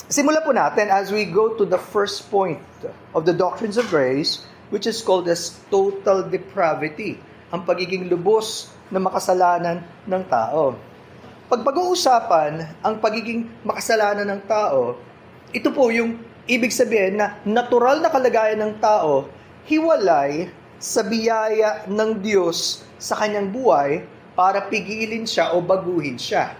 Simulan po natin as we go to the first point of the doctrines of grace, which is called as total depravity, ang pagiging lubos na makasalanan ng tao. Pag pag-uusapan ang pagiging makasalanan ng tao, ito po yung ibig sabihin na natural na kalagayan ng tao, hiwalay sa biyaya ng Diyos sa kanyang buhay para pigilin siya o baguhin siya.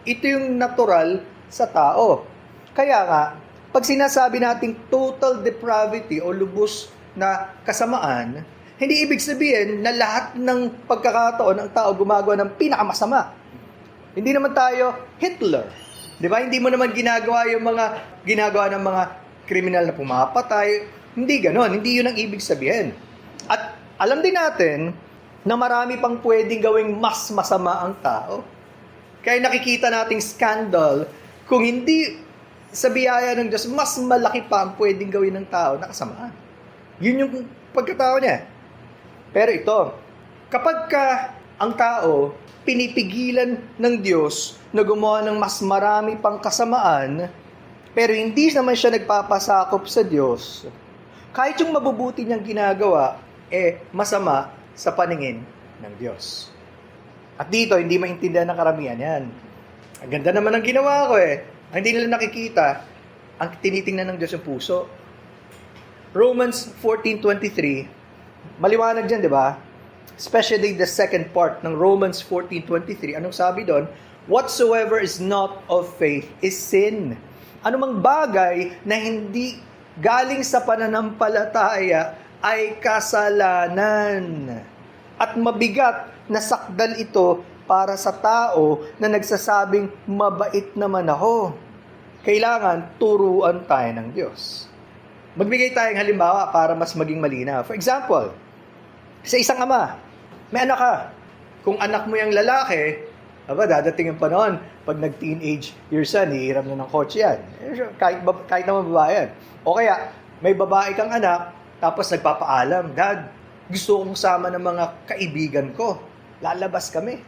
Ito yung natural sa tao. Kaya nga, pag sinasabi nating total depravity o lubos na kasamaan, hindi ibig sabihin na lahat ng pagkakataon ng tao gumagawa ng pinakamasama. Hindi naman tayo Hitler. Di ba? Hindi mo naman ginagawa yung mga ginagawa ng mga kriminal na pumapatay. Hindi ganon. Hindi yun ang ibig sabihin. At alam din natin na marami pang pwedeng gawing mas masama ang tao. Kaya nakikita nating scandal kung hindi sa biyaya ng Diyos, mas malaki pa ang pwedeng gawin ng tao na kasamaan. Yun yung pagkatao niya. Pero ito, kapag ang tao pinipigilan ng Diyos na gumawa ng mas marami pang kasamaan, pero hindi naman siya nagpapasakop sa Diyos, kahit yung mabubuti niyang ginagawa, masama sa paningin ng Diyos. At dito, hindi maintindihan ng karamihan yan. Ang ganda naman ng ginawa ko Hindi nila nakikita ang tinitingnan ng Diyos yung puso. Romans 14:23, maliwanag dyan, di ba? Especially the second part ng Romans 14:23. Anong sabi doon? Whatsoever is not of faith is sin. Anumang bagay na hindi galing sa pananampalataya ay kasalanan. At mabigat na sakdal ito para sa tao na nagsasabing mabait naman ako. Kailangan turuan tayo ng Diyos. Magbigay tayong halimbawa para mas maging malinaw. For example, sa isang ama, may anak ka. Kung anak mo yung lalaki, dadating yung panahon, pag nag-teenage years yan, hihiram na ng kotse yan. Kahit naman babae yan. O kaya, may babae kang anak, tapos nagpapaalam, Dad, gusto kong sama ng mga kaibigan ko. Lalabas kami.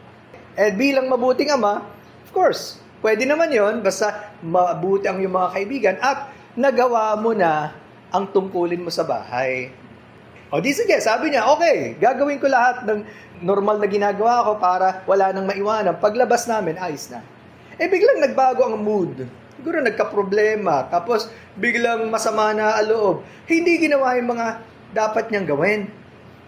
Bilang mabuting ama, of course, pwede naman yon basta mabuti ang iyong mga kaibigan at nagawa mo na ang tungkulin mo sa bahay. O di sige, sabi niya, okay, gagawin ko lahat ng normal na ginagawa ko para wala nang maiwanan. Paglabas namin, ayos na. Biglang nagbago ang mood. Siguro nagka-problema, tapos biglang masama na ang loob. Hindi ginawa yung mga dapat niyang gawin.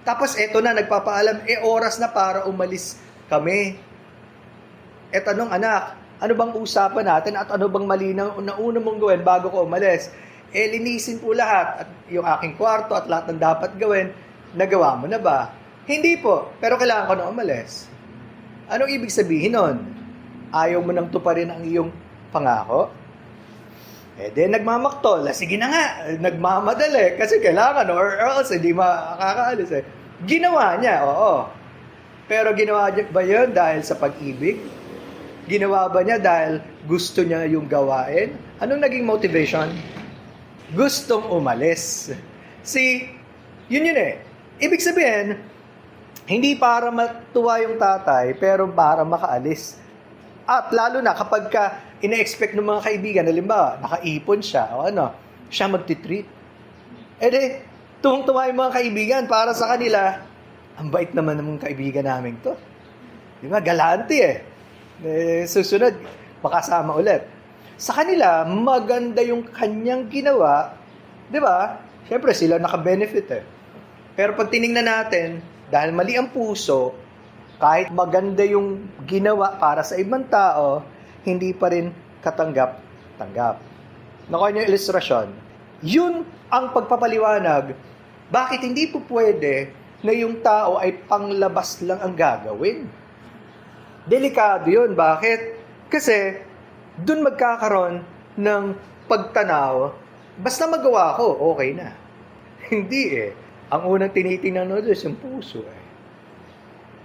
Tapos eto na, nagpapaalam, oras na para umalis kami. Tanong, anak, ano bang usapan natin at ano bang mali na una mong gawin bago ko umalis? Linisin po lahat at yung aking kwarto at lahat ng dapat gawin, nagawa mo na ba? Hindi po, pero kailangan ko na umalis. Anong ibig sabihin nun? Ayaw mo nang tuparin ang iyong pangako? Nagmamaktol. Sige na nga, nagmamadali kasi kailangan or else hindi makakaalis Ginawa niya, oo. Pero ginawa niya ba yun dahil sa pag-ibig? Ginawa ba niya dahil gusto niya yung gawain? Anong naging motivation? Gustong umalis. Yun Ibig sabihin, hindi para matuwa yung tatay, pero para makaalis. At lalo na kapag ina-expect ng mga kaibigan, halimbawa, nakaipon siya, siya magtitreat. Tuwang-tuwa yung mga kaibigan para sa kanila, ang bait naman ng mga kaibigan namin to. Di ba? Galante susunod, makasama ulit. Sa kanila, maganda yung kanyang ginawa, di ba? Siyempre, sila naka-benefit Pero pag tinignan natin, dahil mali ang puso, kahit maganda yung ginawa para sa ibang tao, hindi pa rin katanggap-tanggap. Nakuha niyo yung ilustrasyon. Yun ang pagpapaliwanag, bakit hindi po pwede na yung tao ay panglabas lang ang gagawin. Delikado yun. Bakit? Kasi, dun magkakaroon ng pagtanaw, basta magawa ko, okay na. Hindi Ang unang tinitingnan ng Diyos, yung puso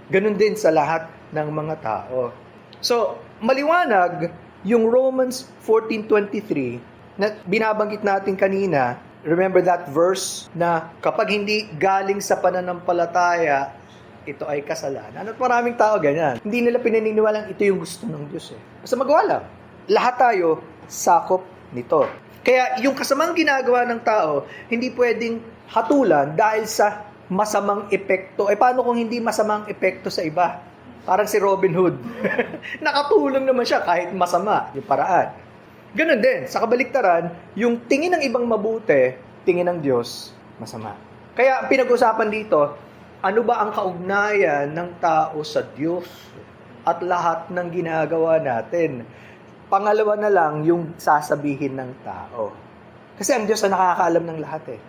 Ganun din sa lahat ng mga tao. So, maliwanag yung Romans 14:23 na binabanggit natin kanina. Remember that verse na kapag hindi galing sa pananampalataya, ito ay kasalanan. At maraming tao ganyan. Hindi nila pinaniniwalang ito yung gusto ng Diyos Basta magawa lang. Lahat tayo sakop nito. Kaya yung kasamang ginagawa ng tao, hindi pwedeng hatulan dahil sa masamang epekto. Paano kung hindi masamang epekto sa iba? Parang si Robin Hood. Nakatulong naman siya kahit masama yung paraan. Ganon din, sa kabaliktaran, yung tingin ng ibang mabuti, tingin ng Diyos, masama. Kaya pinag-usapan dito, ano ba ang kaugnayan ng tao sa Diyos at lahat ng ginagawa natin? Pangalawa na lang yung sasabihin ng tao. Kasi ang Diyos na nakakaalam ng lahat eh.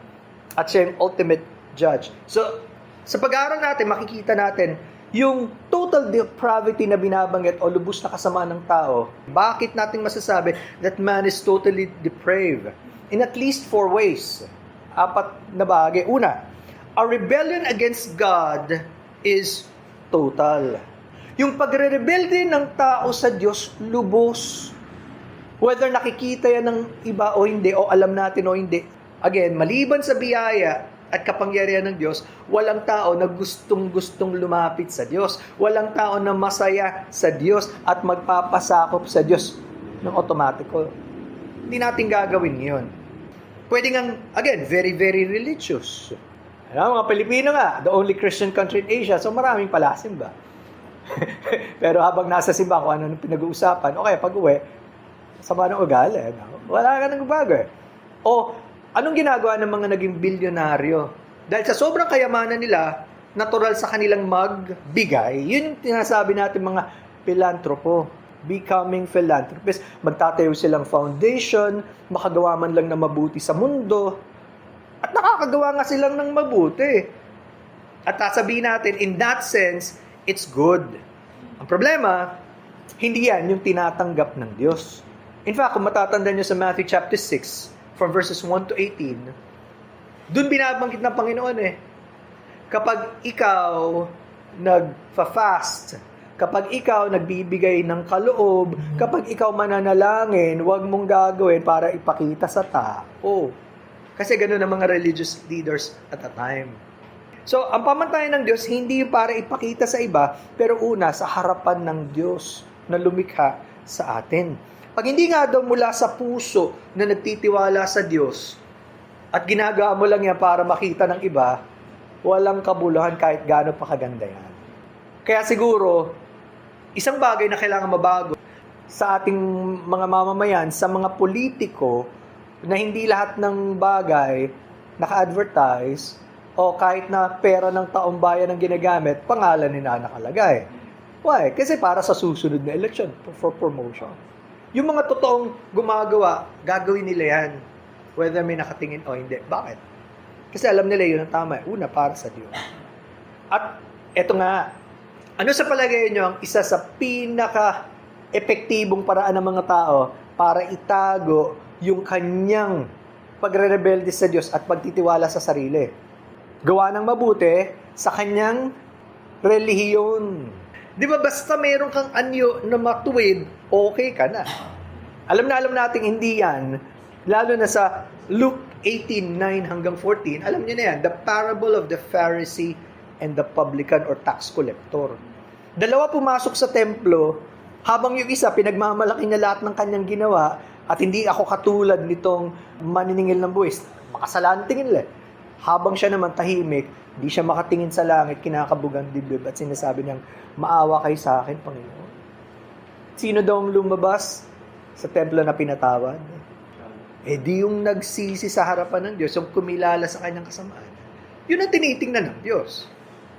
At siya yung ultimate judge. So, sa pag-aaral natin, makikita natin yung total depravity na binabanggit o lubos na kasama ng tao. Bakit natin masasabi that man is totally depraved? In at least 4 ways. 4 na bagay. Una, a rebellion against God is total. Yung pagre-rebelde ng tao sa Diyos, lubos. Whether nakikita yan ng iba o hindi, o alam natin o hindi. Again, maliban sa biyaya at kapangyarihan ng Diyos, walang tao na gustong-gustong lumapit sa Diyos. Walang tao na masaya sa Diyos at magpapasakop sa Diyos ng otomatiko. Hindi natin gagawin yun. Pwede nga, again, very, very religious. Mga Pilipino nga, the only Christian country in Asia, so maraming palasimba. Pero habang nasa simba, kung ano nang pinag-uusapan, okay, pag-uwi, sama ng ugali, wala ka nang bago eh. O, anong ginagawa ng mga naging bilyonaryo? Dahil sa sobrang kayamanan nila, natural sa kanilang magbigay, yun yung tinasabi natin mga philanthropo, becoming philanthropist. Magtatayo silang foundation, makagawa man lang na mabuti sa mundo, at nakakagawa nga silang ng mabuti. At sasabihin natin, in that sense, it's good. Ang problema, hindi yan yung tinatanggap ng Diyos. In fact, kung matatandaan nyo sa Matthew chapter 6, from verses 1 to 18, dun binabanggit ng Panginoon kapag ikaw nagfa-fast, kapag ikaw nagbibigay ng kaloob, kapag ikaw mananalangin, huwag mong gagawin para ipakita sa tao. Kasi ganoon ang mga religious leaders at the time. So, ang pamantayan ng Diyos, hindi para ipakita sa iba, pero una, sa harapan ng Diyos na lumikha sa atin. Pag hindi nga daw mula sa puso na nagtitiwala sa Diyos at ginagawa mo lang yan para makita ng iba, walang kabuluhan kahit gaano pa kaganda yan. Kaya siguro, isang bagay na kailangan mabago sa ating mga mamamayan, sa mga politiko, na hindi lahat ng bagay naka-advertise o kahit na pera ng taong bayan ang ginagamit, pangalan nila nakalagay. Why? Kasi para sa susunod na election, for promotion. Yung mga totoong gumagawa, gagawin nila yan. Whether may nakatingin o hindi. Bakit? Kasi alam nila yun ang tama. Una, para sa Diyos. At eto nga, ano sa palagay nyo ang isa sa pinaka-epektibong paraan ng mga tao para itago yung kanyang pagre-rebelde sa Diyos at pagtitiwala sa sarili? Gawa ng mabuti sa kanyang relihiyon. Di ba basta mayroon kang anyo na matuwid, okay ka na. Alam natin hindi yan. Lalo na sa Luke 18:9 hanggang 14, alam niyo na yan, the parable of the Pharisee and the publican or tax collector. Dalawa pumasok sa templo, habang yung isa pinagmamalaki niya lahat ng kanyang ginawa, at hindi ako katulad nitong maniningil ng buwis. Makasalanan tingin nila. Habang siya naman tahimik, di siya makatingin sa langit, kinakabugang dibdib at sinasabi niyang, maawa kayo sa akin, Panginoon. Sino daw ang lumabas sa templo na pinatawad? Di yung nagsisi sa harapan ng Diyos, yung kumilala sa kanyang kasamaan. Yun ang tinitingnan ng Diyos.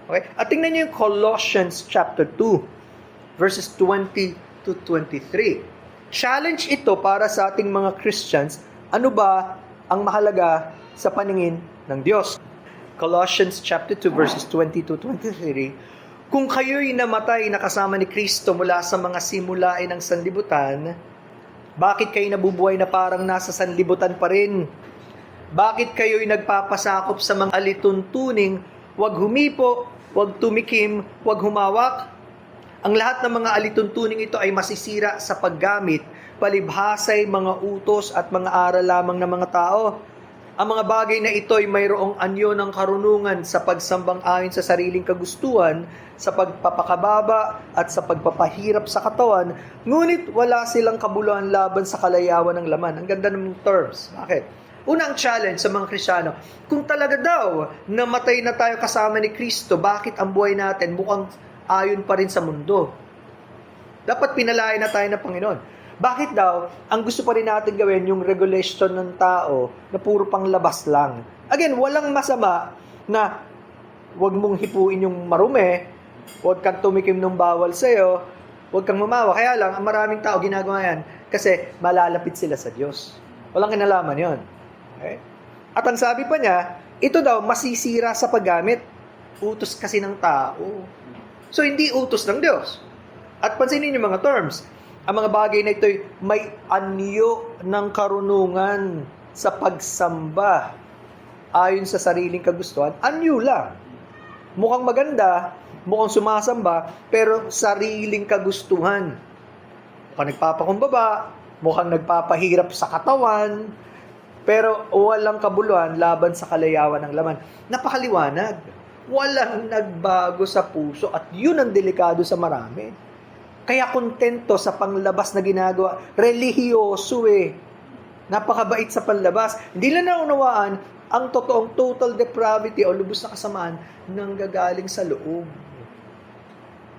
Okay? At tingnan niyo yung Colossians chapter 2, verses 20 to 23. Challenge ito para sa ating mga Christians. Ano ba ang mahalaga sa paningin ng Diyos? Colossians chapter 2 verses 20 to 23. Kung kayo'y namatay na kasama ni Kristo mula sa mga simulain ng sanlibutan, bakit kayo nabubuhay na parang nasa sanlibutan pa rin? Bakit kayo'y nagpapasakop sa mga alituntuning, wag humipo, wag tumikim, wag humawak? Ang lahat ng mga alituntuning ito ay masisira sa paggamit, palibhasay mga utos at mga aral lamang ng mga tao. Ang mga bagay na ito ay mayroong anyo ng karunungan sa pagsambang ayon sa sariling kagustuhan, sa pagpapakababa at sa pagpapahirap sa katawan, ngunit wala silang kabuluhan laban sa kalayawan ng laman. Ang ganda ng terms. Bakit? Una ang challenge sa mga Kristiyano, kung talaga daw namatay na tayo kasama ni Kristo, bakit ang buhay natin mukhang ayon pa rin sa mundo? Dapat pinalain na tayo ng Panginoon. Bakit daw, ang gusto pa rin natin gawin yung regulation ng tao na puro pang labas lang. Again, walang masama na huwag mong hipuin yung marumi, huwag kang tumikim ng bawal sa'yo, huwag kang mamawa. Kaya lang, ang maraming tao ginagawa yan kasi malalapit sila sa Diyos. Walang kinalaman yon. Okay? At ang sabi pa niya, ito daw masisira sa paggamit. Utos kasi ng tao. So, hindi utos ng Diyos. At pansinin yung mga terms. Ang mga bagay na ito'y may anyo ng karunungan sa pagsamba ayon sa sariling kagustuhan. Anyo lang. Mukhang maganda, mukhang sumasamba, pero sariling kagustuhan. Mukhang nagpapakumbaba, mukhang nagpapahirap sa katawan, pero walang kabuluhan laban sa kalayawan ng laman. Napakaliwanag. Walang nagbago sa puso at yun ang delikado sa marami. Kaya kontento sa panglabas na ginagawa. Relihiyoso Napakabait sa panlabas. Hindi lang naunawaan ang totoong total depravity o lubos na kasamaan nang gagaling sa loob.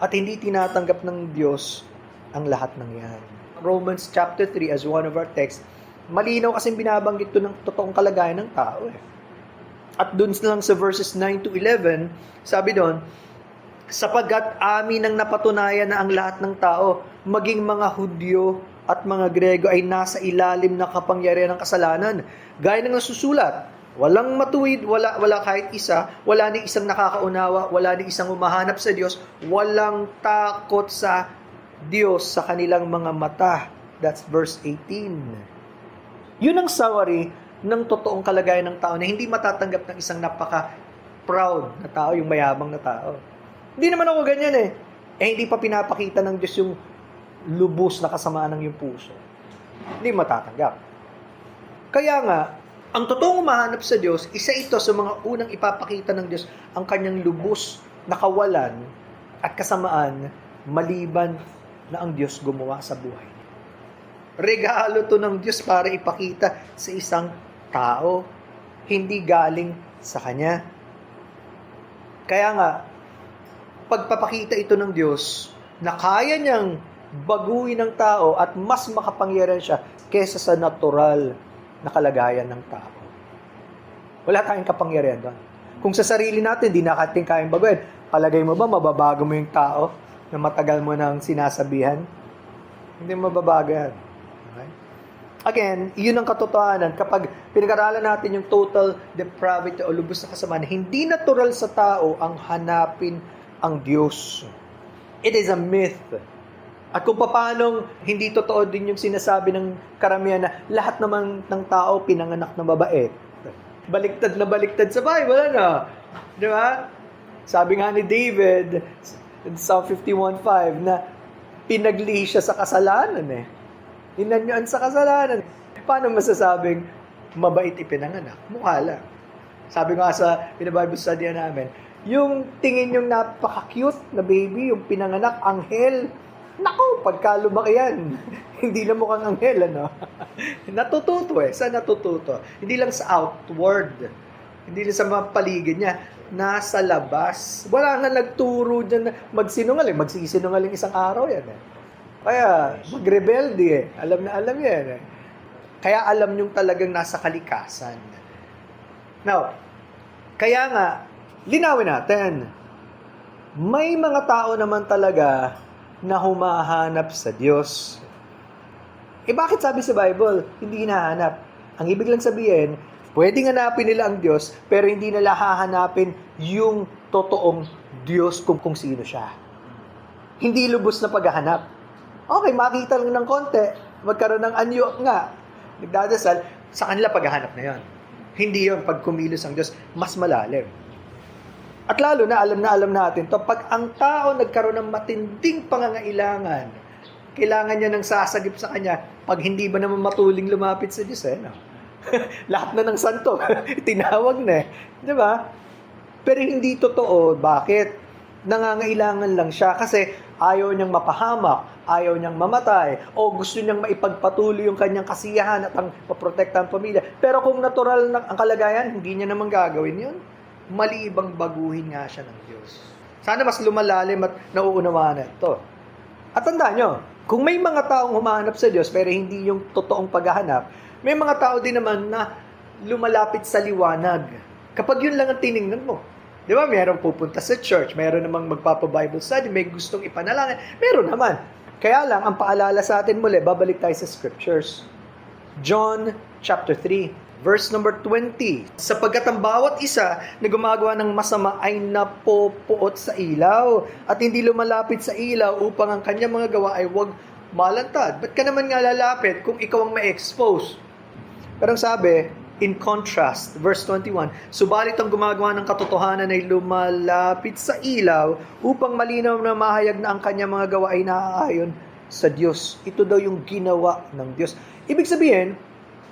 At hindi tinatanggap ng Diyos ang lahat ng yan. Romans chapter 3 as one of our texts, malinaw kasing binabanggit ito ng totoong kalagayan ng tao. At dun lang sa verses 9 to 11, sabi doon, sapagkat amin ang napatunayan na ang lahat ng tao, maging mga Hudyo at mga Grego ay nasa ilalim ng kapangyarihan ng kasalanan. Gaya ng nasusulat, walang matuwid, wala kahit isa, wala ni isang nakakaunawa, wala ni isang umahanap sa Diyos, walang takot sa Diyos sa kanilang mga mata. That's verse 18. Yun ang summary ng totoong kalagayan ng tao na hindi matatanggap ng isang napaka-proud na tao, yung mayabang na tao. Hindi naman ako ganyan hindi pa pinapakita ng Diyos yung lubos na kasamaan ng iyong puso. Hindi matatanggap. Kaya nga, ang totoong umahanap sa Diyos, isa ito sa mga unang ipapakita ng Diyos ang kanyang lubos na kawalan at kasamaan maliban na ang Diyos gumawa sa buhay. Regalo to ng Diyos para ipakita sa isang tao, hindi galing sa Kanya. Kaya nga, pagpapakita ito ng Diyos na kaya niyang baguhin ng tao at mas makapangyarihan siya kesa sa natural na kalagayan ng tao. Wala tayong kapangyarihan doon. Kung sa sarili natin, di natin kayang baguhin, palagay mo ba mababago mo yung tao na matagal mo nang sinasabihan? Hindi mababago yan. Okay? Again, yun ang katotohanan. Kapag pinag-aralan natin yung total depravity o lubos na kasamaan, hindi natural sa tao ang hanapin ang Diyos. It is a myth. At kung paanong hindi totoo din yung sinasabi ng karamihan na lahat naman ng tao pinanganak na mabait. Baliktad na baliktad sa Bible, Di ba? Sabi nga ni David, in Psalm 51:5, na pinaglihi siya sa kasalanan Inanyuan sa kasalanan. Paano masasabing mabait ipinanganak? Mukha lang. Sabi nga sa Bible study namin, yung tingin yung napaka-cute na baby, yung pinanganak, anghel. Naku, pagka lumaki yan, hindi na mukhang anghel, Natututo Saan natututo? Hindi lang sa outward. Hindi lang sa mga paligid niya. Nasa labas. Wala nga nagturo dyan na magsinungaling. Magsisinungaling isang araw yan, Kaya, magrebelde, Alam yan, Kaya alam niyong talagang nasa kalikasan. Now, kaya nga, linawin natin, may mga tao naman talaga na humahanap sa Diyos. Bakit sabi sa Bible, hindi hinahanap? Ang ibig lang sabihin, pwedeng hanapin nila ang Diyos, pero hindi nila hahanapin yung totoong Diyos kung sino siya. Hindi lubos na paghahanap. Okay, makita lang ng konti, magkaroon ng anyo nga. Nagdadasal, sa kanila paghahanap na yon. Hindi yon pag kumilos ang Diyos, mas malalim. At lalo na alam natin to, pag ang tao nagkaroon ng matinding pangangailangan, kailangan niya ng sasagip sa kanya, pag hindi ba naman matuling lumapit sa Diyos, Lahat na ng santo, tinawag na eh. Di ba? Pero hindi totoo. Bakit? Nangangailangan lang siya kasi ayaw niyang mapahamak, ayaw niyang mamatay, o gusto niyang maipagpatuloy yung kanyang kasiyahan at ang paprotekta ang pamilya. Pero kung natural na ang kalagayan, hindi niya naman gagawin yun. Mali ibang baguhin nga siya ng Diyos. Sana mas lumalalim at nauunawaan na ito. At tandaan nyo, kung may mga taong humahanap sa Diyos pero hindi yung totoong paghahanap, may mga tao din naman na lumalapit sa liwanag. Kapag yun lang ang tiningnan mo. Di ba? Mayroong pupunta sa church, mayroon namang magpapa-Bible study, may gustong ipanalangin. Meron naman. Kaya lang, ang paalala sa atin muli, babalik tayo sa scriptures. John chapter 3. Verse number 20, sapagkat ang bawat isa na gumagawa ng masama ay napopuot sa ilaw at hindi lumalapit sa ilaw upang ang kanyang mga gawa ay huwag malantad. Ba't ka naman nga lalapit kung ikaw ang ma-expose? Pero sabi, in contrast, verse 21, subalit ang gumagawa ng katotohanan ay lumalapit sa ilaw upang malinaw na mahayag na ang kanyang mga gawa ay naaayon sa Diyos. Ito daw yung ginawa ng Diyos. Ibig sabihin,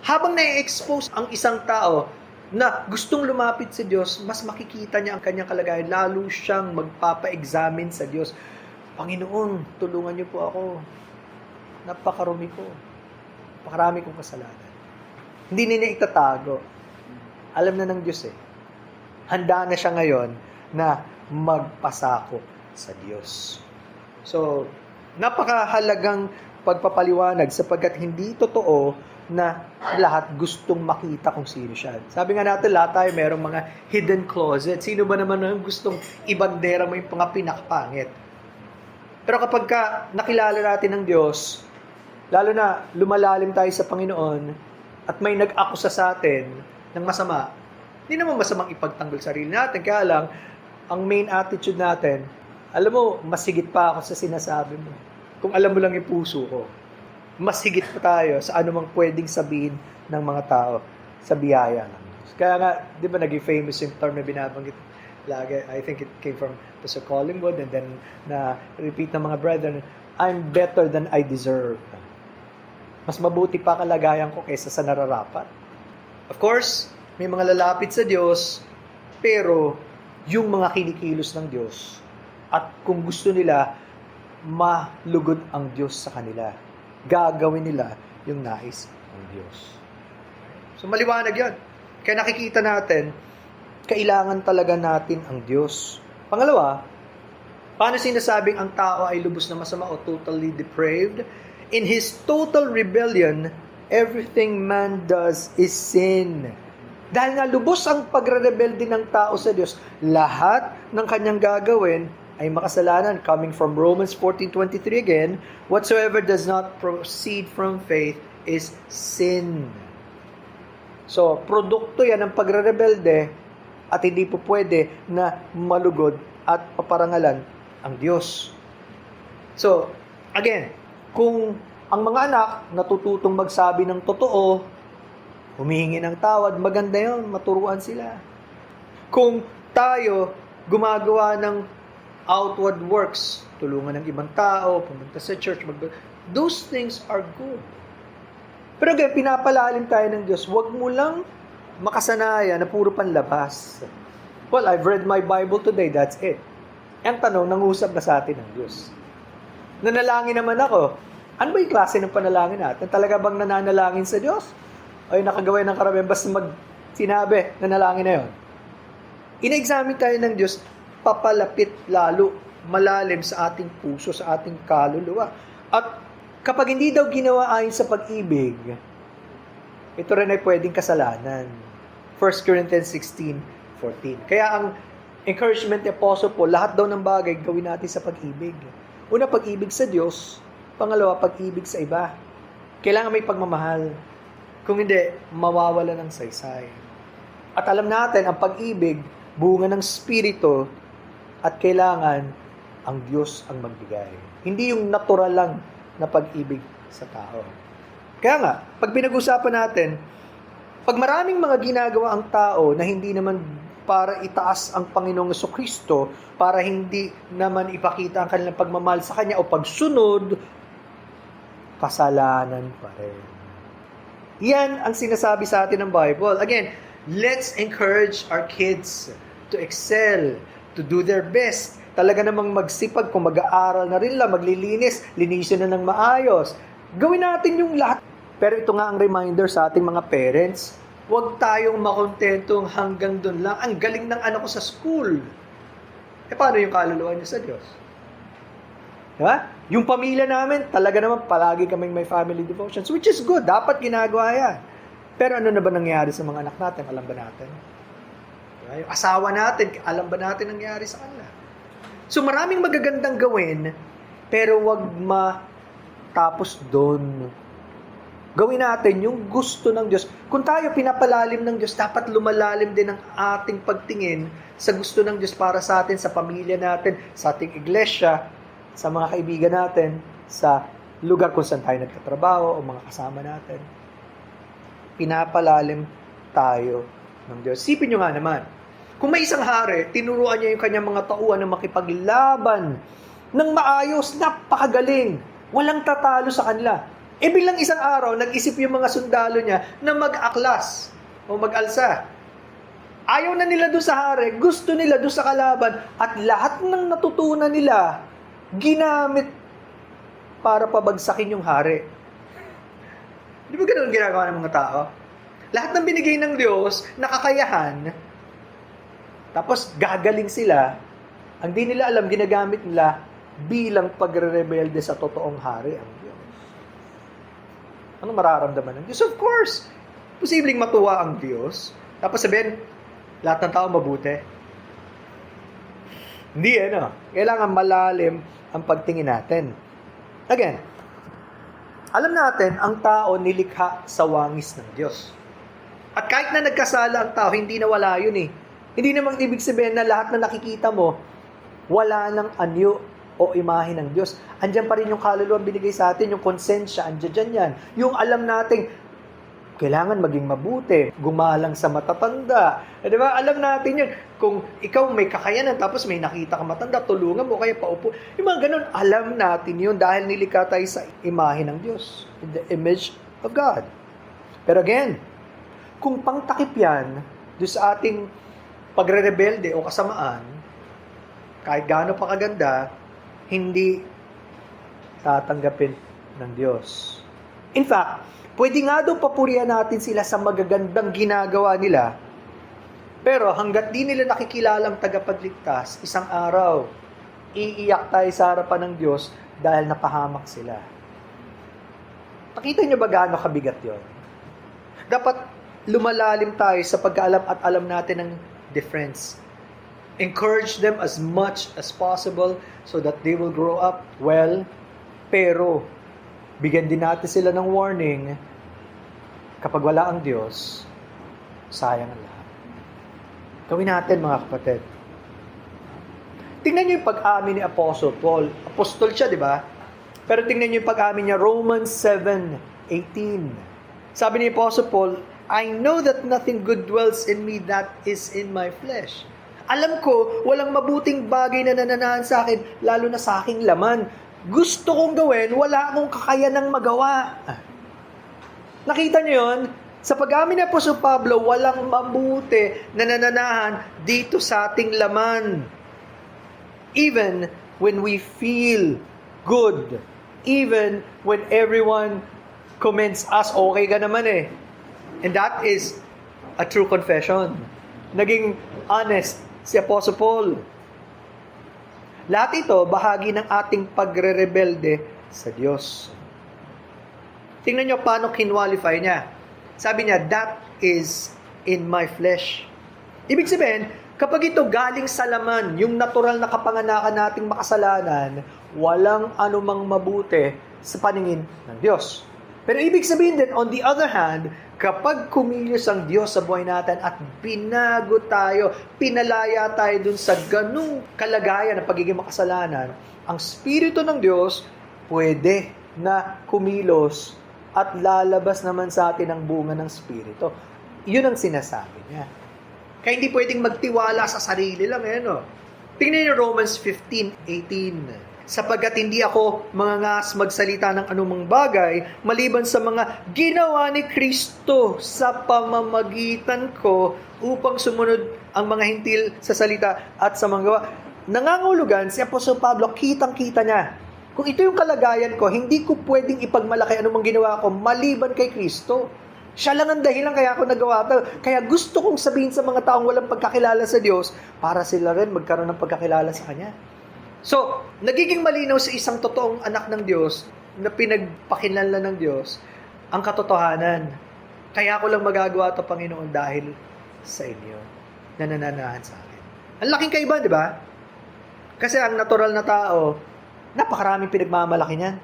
habang na-expose ang isang tao na gustong lumapit sa Diyos, mas makikita niya ang kanyang kalagayan, lalo siyang magpapa-examine sa Diyos. Panginoon, tulungan niyo po ako. Napakarumi ko. Napakarami kong kasalanan. Hindi niya itatago. Alam na ng Diyos eh. Handa na siya ngayon na magpasako sa Diyos. So, napakahalagang pagpapaliwanag sapagkat hindi totoo na lahat gustong makita kung sino siya. Sabi nga natin, lahat tayo merong mga hidden closet. Sino ba naman ang gustong ibandera mo yung mga pinakapangit? Pero kapag nakilala natin ng Diyos, lalo na lumalalim tayo sa Panginoon, at may nag-akusa sa atin ng masama, hindi naman masamang ipagtanggol sarili natin. Kaya lang, ang main attitude natin, alam mo, mas higit pa ako sa sinasabi mo. Kung alam mo lang yung puso ko, mas higit pa tayo sa anumang pwedeng sabihin ng mga tao sa biyaya ng Diyos. Kaya nga, di ba naging famous yung term na binabanggit lagi, I think it came from Pastor Collingwood and then na repeat ng mga brethren, I'm better than I deserve. Mas mabuti pa kalagayan ko kaysa sa nararapat. Of course, may mga lalapit sa Diyos, pero yung mga kinikilos ng Diyos at kung gusto nila, malugod ang Diyos sa kanila. Gagawin nila yung nais ng Diyos. So maliwanag yan. Kaya nakikita natin, kailangan talaga natin ang Diyos. Pangalawa, paano sinasabing ang tao ay lubos na masama o totally depraved? In his total rebellion, everything man does is sin. Dahil nga lubos ang pagre-rebelde ng tao sa Diyos, lahat ng kanyang gagawin ay makasalanan. Coming from Romans 14:23 again, whatsoever does not proceed from faith is sin. So, produkto yan ng pagre-rebelde at hindi po pwede na malugod at paparangalan ang Diyos. So, again, kung ang mga anak natututong magsabi ng totoo, humihingi ng tawad, maganda yun, maturuan sila. Kung tayo gumagawa ng outward works, tulungan ng ibang tao, pumunta sa church, those things are good. Pero again, pinapalalim tayo ng Diyos, huwag mo lang makasanayan na puro panlabas. Well, I've read my Bible today, that's it. Ang tanong, nangusap na sa atin ng Diyos. Nanalangin naman ako. Ano ba yung klase ng panalangin natin? Talaga bang nananalangin sa Diyos? O yung nakagawa ng karamihan, basta sinabi, nanalangin na yun. Ina-examine tayo ng Diyos, papalapit lalo, malalim sa ating puso, sa ating kaluluwa. At kapag hindi daw ginawa ayon sa pag-ibig, ito rin ay pwedeng kasalanan. 1 Corinthians 16:14. Kaya ang encouragement ni Apostle Paul, lahat daw ng bagay gawin natin sa pag-ibig. Una, pag-ibig sa Diyos. Pangalawa, pag-ibig sa iba. Kailangan may pagmamahal. Kung hindi, mawawala ng saysay. At alam natin, ang pag-ibig, bunga ng Espiritu, at kailangan ang Diyos ang magbigay. Hindi yung natural lang na pag-ibig sa tao. Kaya nga, pag pinag-usapan natin, pag maraming mga ginagawa ang tao na hindi naman para itaas ang Panginoong Jesucristo, para hindi naman ipakita ang kanilang pagmamahal sa Kanya o pagsunod, kasalanan pa rin. Yan ang sinasabi sa atin ng Bible. Again, let's encourage our kids to excel, to do their best. Talaga namang magsipag kung mag-aaral na rin lang, maglilinis, linisin na ng maayos. Gawin natin yung lahat. Pero ito nga ang reminder sa ating mga parents, huwag tayong makontentong hanggang doon lang. Ang galing ng anak ko sa school. Paano yung kaluluwa niya sa Diyos? Diba? Yung pamilya namin, talaga naman palagi kaming may family devotions, which is good. Dapat ginagawa yan. Pero ano na ba nangyari sa mga anak natin? Alam ba natin? Diba? Yung asawa natin, alam ba natin nangyari sa kanila? So maraming magagandang gawin, pero wag matapos doon. Gawin natin yung gusto ng Diyos. Kung tayo pinapalalim ng Diyos, dapat lumalalim din ang ating pagtingin sa gusto ng Diyos para sa atin, sa pamilya natin, sa ating iglesia, sa mga kaibigan natin, sa lugar kung saan tayo nagtatrabaho o mga kasama natin. Pinapalalim tayo ng Diyos. Sipin nyo nga naman, kung may isang hari, tinuruan niya yung kanyang mga tauhan na makipaglaban ng maayos, napakagaling, walang tatalo sa kanila. Bilang isang araw, nag-isip yung mga sundalo niya na mag-aklas o mag-alsa. Ayaw na nila doon sa hari, gusto nila doon sa kalaban, at lahat ng natutunan nila, ginamit para pabagsakin yung hari. Di ba ganun ginagawa ng mga tao? Lahat ng binigay ng Diyos, nakakayahan, tapos gagaling sila, ang di nila alam, ginagamit nila bilang pagre-rebelde sa totoong hari ang Diyos. Ano mararamdaman ng Diyos? Of course, posibleng matuwa ang Diyos, tapos sabihin, lahat ng tao mabuti. Hindi kailangan malalim ang pagtingin natin. Again, alam natin, ang tao nilikha sa wangis ng Diyos. At kahit na nagkasala ang tao, hindi na wala yun Hindi namang ibig sabihin na lahat na nakikita mo, wala ng anyo o imahe ng Diyos. Andiyan pa rin yung kaluluwa binigay sa atin, yung konsensya, andiyan yan. Yung alam nating, kailangan maging mabuti, gumalang sa matatanda. Di ba? Alam natin yun. Kung ikaw may kakayanan, tapos may nakita ka matanda, tulungan mo, kaya paupo. Yung mga ganun, alam natin yun dahil nilikha tayo sa imahe ng Diyos. In the image of God. Pero again, kung pangtakip yan, doon sa ating pagre-rebelde o kasamaan, kahit gaano pa kaganda, hindi tatanggapin ng Diyos. In fact, pwede nga daw papurihan natin sila sa magagandang ginagawa nila, pero hanggat di nila nakikilalang tagapagligtas, isang araw, iiyak tayo sa harapan ng Diyos dahil napahamak sila. Nakita niyo ba gaano kabigat yon? Dapat lumalalim tayo sa pagkaalam at alam natin ng difference. Encourage them as much as possible so that they will grow up well. Pero, bigyan din natin sila ng warning, kapag wala ang Diyos, sayang ang lahat. Gawin natin, mga kapatid. Tingnan niyo yung pag-amin ni Apostle Paul. Apostol siya, di ba? Pero tingnan niyo yung pag-amin niya, Romans 7:18. Sabi ni Apostle Paul, I know that nothing good dwells in me that is in my flesh. Alam ko, walang mabuting bagay na nananahan sa akin, lalo na sa aking laman. Gusto kong gawin, wala akong kakayanang magawa. Nakita niyo yun? Sa pag-amin ni Apostol Pablo, walang mabuti na nananahan dito sa ating laman. Even when we feel good, even when everyone commends us, okay ka naman And that is a true confession. Naging honest si Apostle Paul. Lahat ito, bahagi ng ating pagre-rebelde sa Diyos. Tingnan nyo paano kinwalify niya. Sabi niya, that is in my flesh. Ibig sabihin, kapag ito galing sa laman, yung natural na kapanganakan nating makasalanan, walang anumang mabuti sa paningin ng Diyos. Pero ibig sabihin din, on the other hand, kapag kumilos ang Diyos sa buhay natin at binago tayo, pinalaya tayo dun sa ganung kalagayan ng pagiging makasalanan, ang Espiritu ng Diyos pwede na kumilos at lalabas naman sa atin ang bunga ng Espiritu. Yun ang sinasabi niya. Kaya hindi pwedeng magtiwala sa sarili lang. Tingnan niyo Romans 15:18. Sapagkat hindi ako mangangas magsalita ng anumang bagay, maliban sa mga ginawa ni Kristo sa pamamagitan ko upang sumunod ang mga hintil sa salita at sa mga gawa. Nangangulugan si Apostol Pablo, kitang-kita niya. Kung ito yung kalagayan ko, hindi ko pwedeng ipagmalaki anumang ginawa ko maliban kay Kristo. Siya lang ang dahilan kaya ako nagawa ito. Kaya gusto kong sabihin sa mga taong walang pagkakilala sa Diyos para sila rin magkaroon ng pagkakilala sa Kanya. So, nagiging malinaw sa isang totoong anak ng Diyos na pinagpakinlanlan ng Diyos ang katotohanan. Kaya ako lang magagawa ito, Panginoon, dahil sa inyo na nananahan sa akin. Ang laking kaiba, di ba? Kasi ang natural na tao, napakaraming pinagmamalaki niyan.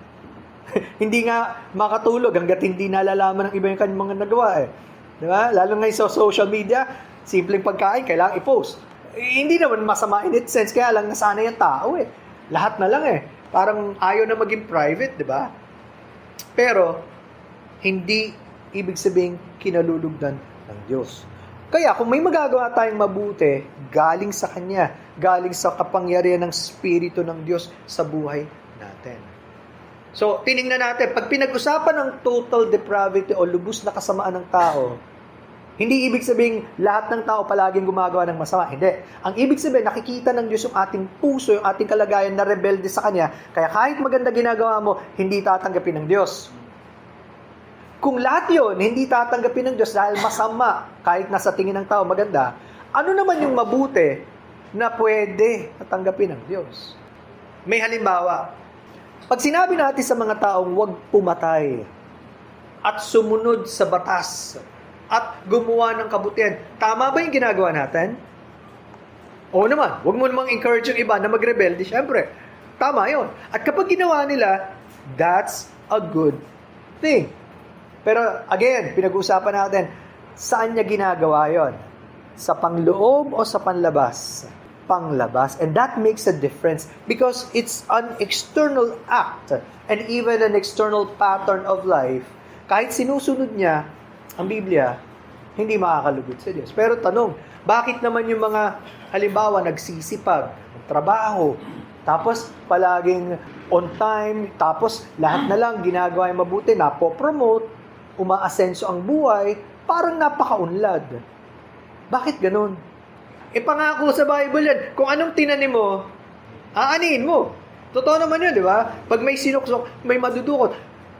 Hindi nga makatulog hanggat hindi nalalaman ng iba yung kanyang mga nagawa eh. Di ba? Lalo ngayon sa social media, simpleng pagkain, kailangan i-post. Hindi naman masama in its sense, kaya lang nasanay yung tao eh. Lahat na lang eh. Parang ayaw na maging private, di ba? Pero, hindi ibig sabihin kinalulugdan ng Diyos. Kaya kung may magagawa tayong mabuti, galing sa Kanya, galing sa kapangyarihan ng Espiritu ng Diyos sa buhay natin. So, tinignan natin, pag pinag-usapan ng total depravity o lubos na kasamaan ng tao, hindi ibig sabihin lahat ng tao palaging gumagawa ng masama. Hindi. Ang ibig sabihin, nakikita ng Diyos yung ating puso, yung ating kalagayan na rebelde sa Kanya. Kaya kahit maganda ginagawa mo, hindi tatanggapin ng Diyos. Kung lahat yun, hindi tatanggapin ng Diyos dahil masama, kahit nasa tingin ng tao maganda, ano naman yung mabuti na pwede tatanggapin ng Diyos? May halimbawa. Pag sinabi natin sa mga taong huwag pumatay at sumunod sa batas, at gumawa ng kabutihan. Tama ba yung ginagawa natin? Oo naman. Huwag mo namang encourage yung iba na magrebelde. Siyempre, tama yun. At kapag ginawa nila, that's a good thing. Pero again, pinag-uusapan natin, saan niya ginagawa yon? Sa pangloob o sa panlabas? Panglabas. And that makes a difference because it's an external act and even an external pattern of life. Kahit sinusunod niya ang Biblia, hindi makakalugod sa Diyos. Pero tanong, bakit naman yung mga halimbawa nagsisipag, trabaho, tapos palaging on time, tapos lahat na lang ginagawa yung mabuti, napopromote, umaasenso ang buhay, parang napakaunlad. Bakit ganun? Pangako sa Bible yan, kung anong tinanim mo, aanihin mo. Totoo naman yun, di ba? Pag may sinuksok, may madudukot,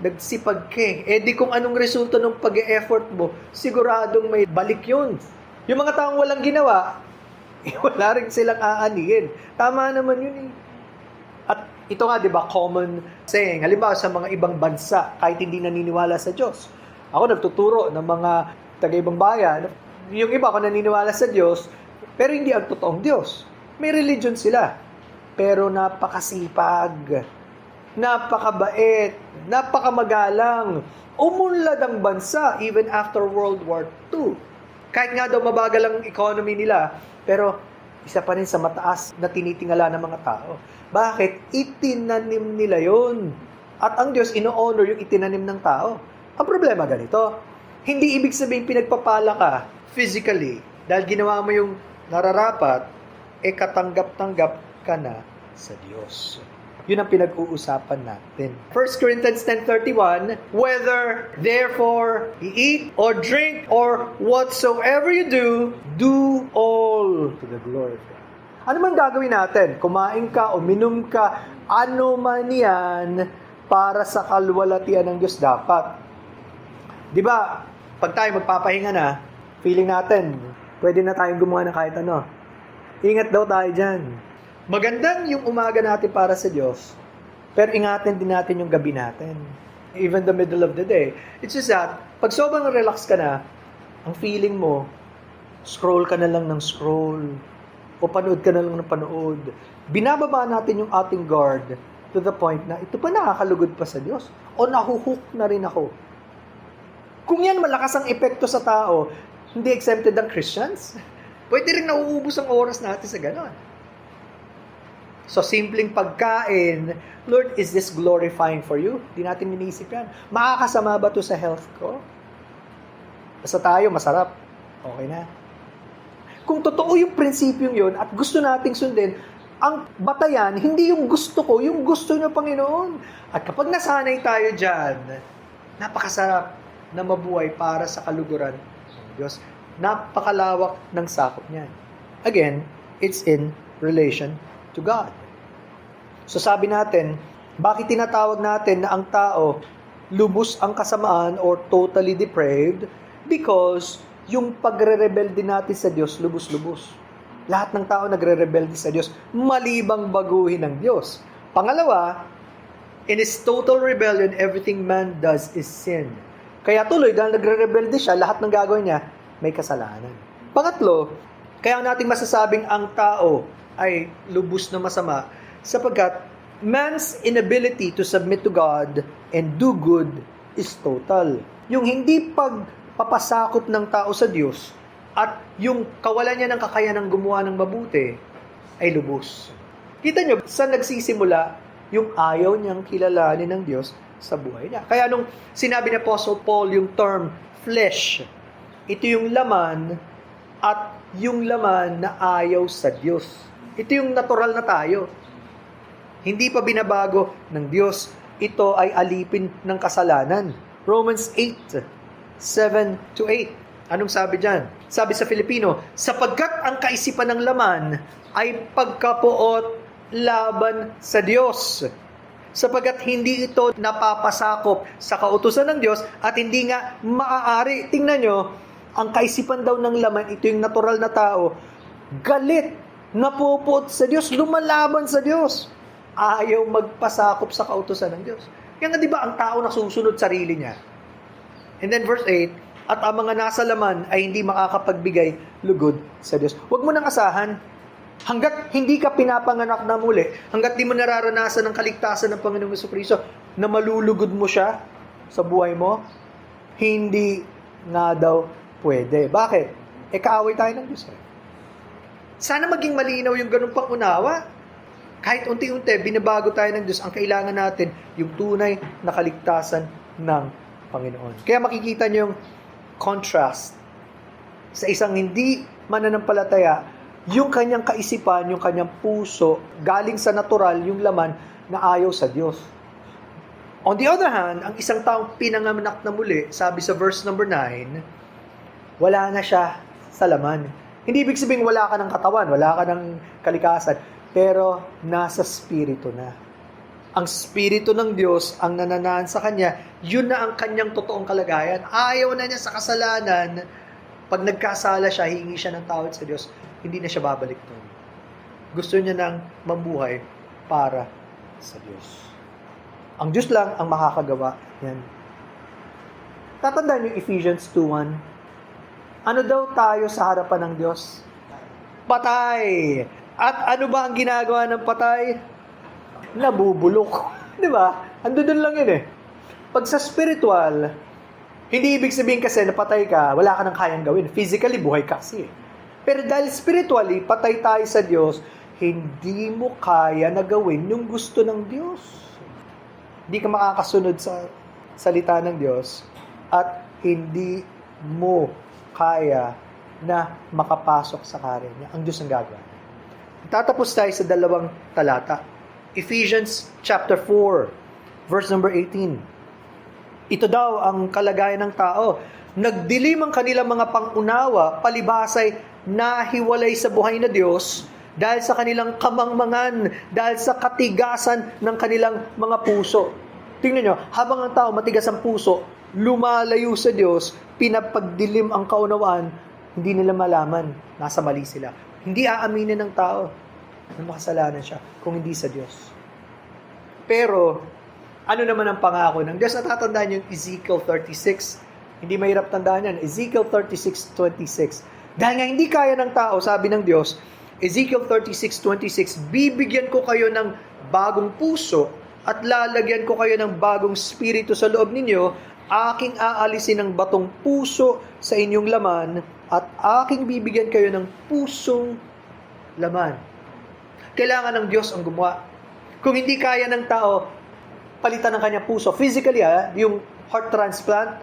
nagsipag ka di kung anong resulta ng pag-e-effort mo, siguradong may balik yun. Yung mga taong walang ginawa, wala rin silang aanihin. Tama naman yun eh. At ito nga, di ba, common saying. Halimbawa sa mga ibang bansa, kahit hindi naniniwala sa Diyos. Ako nagtuturo ng mga taga-ibang bayan, yung iba ako naniniwala sa Diyos, pero hindi ang totoong Diyos. May religion sila, pero napakasipag, napakabait, napakamagalang, umunlad ang bansa even after World War II. Kahit nga daw mabagal ang economy nila, pero isa pa rin sa mataas na tinitingala ng mga tao. Bakit? Itinanim nila yon. At ang Diyos ino-honor yung itinanim ng tao. Ang problema ganito, hindi ibig sabihin pinagpapala ka physically dahil ginawa mo yung nararapat, katanggap-tanggap ka na sa Diyos. Yun ang pinag-uusapan natin. 1 Corinthians 10:31, whether therefore you eat or drink or whatsoever you do, do all to the glory of God. Ano man gagawin natin? Kumain ka, uminom ka, ano man yan para sa kalwalatian ng Diyos dapat. Di ba, pag tayo magpapahinga na, feeling natin, pwede na tayong gumawa ng kahit ano. Ingat daw tayo dyan. Magandang yung umaga natin para sa Diyos, pero ingatin din natin yung gabi natin. Even the middle of the day. It's just that, pag sobrang relax ka na, ang feeling mo, scroll ka na lang ng scroll, o panood ka na lang ng panood. Binababa natin yung ating guard to the point na ito pa nakakalugod pa sa Diyos, o nahuhook na rin ako. Kung yan malakas ang epekto sa tao, hindi exempted ang Christians. Pwede rin nauubos ang oras natin sa ganon. So, simpleng pagkain, Lord, is this glorifying for you? Di natin inisip yan. Makakasama ba to sa health ko? Basta tayo, masarap. Okay na. Kung totoo yung prinsipyong yun at gusto nating sundin, Ang batayan, hindi yung gusto ko, yung gusto niyo, Panginoon. At kapag nasanay tayo dyan, napakasarap na mabuhay para sa kaluguran ng Diyos. Napakalawak ng sakop niyan. Again, it's in relation to God. So sabi natin, bakit tinatawag natin na ang tao lubos ang kasamaan or totally depraved? Because yung pagre-rebelde natin sa Diyos, lubos-lubos. Lahat ng tao nagre-rebelde sa Diyos, malibang baguhin ng Diyos. Pangalawa, in his total rebellion, everything man does is sin. Kaya tuloy, dahil nagre-rebelde siya, lahat ng gagawin niya, may kasalanan. Pangatlo, kaya natin masasabing ang tao ay lubos na masama, sapagkat man's inability to submit to God and do good is total. Yung hindi pagpapasakop ng tao sa Diyos, at yung kawalan niya ng kakayanang gumawa ng mabuti ay lubos. Kita nyo, saan nagsisimula yung ayaw niyang kilalanin ng Diyos sa buhay niya? Kaya nung sinabi ni Apostle Paul yung term flesh, ito yung laman at yung laman na ayaw sa Diyos. Ito yung natural na tayo. Hindi pa binabago ng Diyos. Ito ay alipin ng kasalanan. Romans 8, 7-8. Anong sabi dyan? Sabi sa Filipino, sapagkat ang kaisipan ng laman ay pagkapuot laban sa Diyos. Sapagkat hindi ito napapasakop sa kautusan ng Diyos at hindi nga maaari. Tingnan nyo, ang kaisipan daw ng laman, ito yung natural na tao, galit, napupuot sa Diyos, lumalaban sa Diyos. Ayaw magpasakop sa kautusan ng Diyos. Kaya nga diba ang tao nasusunod sarili niya? And then verse 8, at ang mga nasa laman ay hindi makakapagbigay lugod sa Diyos. Huwag mo nang asahan. Hanggat hindi ka pinapanganak na muli, hanggat di mo nararanasan ang kaligtasan ng Panginoong Jesucristo na malulugod mo siya sa buhay mo, hindi nga daw pwede. Bakit? Kaaway tayo ng Diyos. Sana maging malinaw yung ganung pangunawa. Kahit unti-unti, binabago tayo ng Diyos. Ang kailangan natin, yung tunay na kaligtasan ng Panginoon. Kaya makikita niyo yung contrast sa isang hindi mananampalataya, yung kanyang kaisipan, yung kanyang puso, galing sa natural, yung laman na ayaw sa Diyos. On the other hand, ang isang taong pinanganak na muli, sabi sa verse number 9, wala na siya sa laman. Hindi ibig sabihin wala ka ng katawan, wala ka ng kalikasan, pero nasa spirito na. Ang Espiritu ng Diyos ang nananahan sa kanya, yun na ang kanyang totoong kalagayan. Ayaw na niya sa kasalanan. Pag nagkasala siya, hingi siya ng tawad sa Diyos, hindi na siya babalik doon. Gusto niya nang mabuhay para sa Diyos. Ang Diyos lang ang makakagawa yan. Tatandaan niyo Ephesians 2:1. Ano daw tayo sa harapan ng Diyos? Patay! At ano ba ang ginagawa ng patay? Nabubulok. Di ba? Ando doon lang yun eh. Pag sa spiritual, hindi ibig sabihin kasi napatay ka, wala ka nang kayang gawin. Physically, buhay ka kasi. Pero dahil spiritually, patay tayo sa Diyos, hindi mo kaya na gawin yung gusto ng Diyos. Hindi ka makakasunod sa salita ng Diyos at hindi mo kaya na makapasok sa karya niya. Ang Diyos ang gagawa. Tatapos tayo sa 2 talata. Ephesians chapter 4, verse number 18. Ito daw ang kalagayan ng tao. Nagdilim ang kanilang mga pangunawa, palibasay nahiwalay sa buhay na Diyos dahil sa kanilang kamangmangan, dahil sa katigasan ng kanilang mga puso. Tingnan nyo, habang ang tao matigas ang puso, lumalayo sa Diyos, pinapagdilim ang kaunawaan, hindi nila malaman, nasa mali sila. Hindi aaminin ng tao na makasalanan siya kung hindi sa Diyos. Pero, ano naman ang pangako ng Diyos? Natatandaan yung Ezekiel 36. Hindi mahirap tandaan yan. Ezekiel 36:26. Dahil nga hindi kaya ng tao, sabi ng Diyos, Ezekiel 36:26, bibigyan ko kayo ng bagong puso at lalagyan ko kayo ng bagong spirito sa loob ninyo, aking aalisin ng batong puso sa inyong laman at aking bibigyan kayo ng pusong laman. Kailangan ng Diyos ang gumawa. Kung hindi kaya ng tao, palitan ng kanyang puso. Physically, yung heart transplant,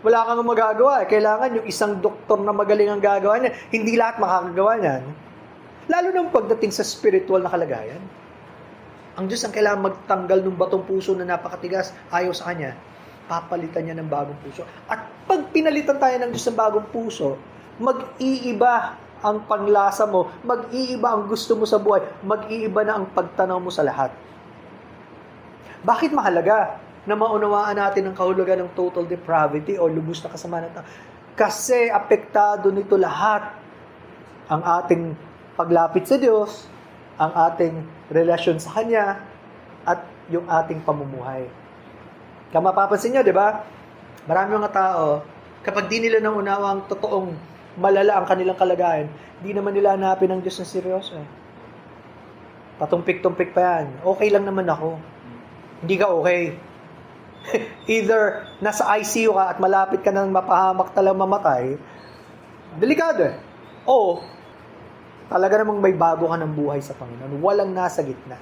wala kang magagawa. Kailangan yung isang doktor na magaling ang gagawa niya. Hindi lahat makakagawa niyan. Lalo na pagdating sa spiritual na kalagayan. Ang Diyos ang kailangan magtanggal ng batong puso na napakatigas, ayaw sa Kanya, papalitan niya ng bagong puso. At pag pinalitan tayo ng Diyos ng bagong puso, mag-iiba ang panglasa mo, mag-iiba ang gusto mo sa buhay, mag-iiba na ang pagtanaw mo sa lahat. Bakit mahalaga na maunawaan natin ang kahulugan ng total depravity o lubos na kasamaan ng tao? Kasi apektado nito lahat. Ang ating paglapit sa Diyos, ang ating relasyon sa Kanya, at yung ating pamumuhay. Kaya mapapansin nyo, di ba? Marami mga tao, kapag di nila naunawa ang totoong malala ang kanilang kalagayan, di naman nila hanapin ang Diyos na seryoso. Patumpik-tumpik pa yan. Okay lang naman ako. Hindi ka okay. Either nasa ICU ka at malapit ka nang mapahamak talang mamatay, delikado eh. O talaga namang may bago ka ng buhay sa Panginoon. Walang nasa gitna.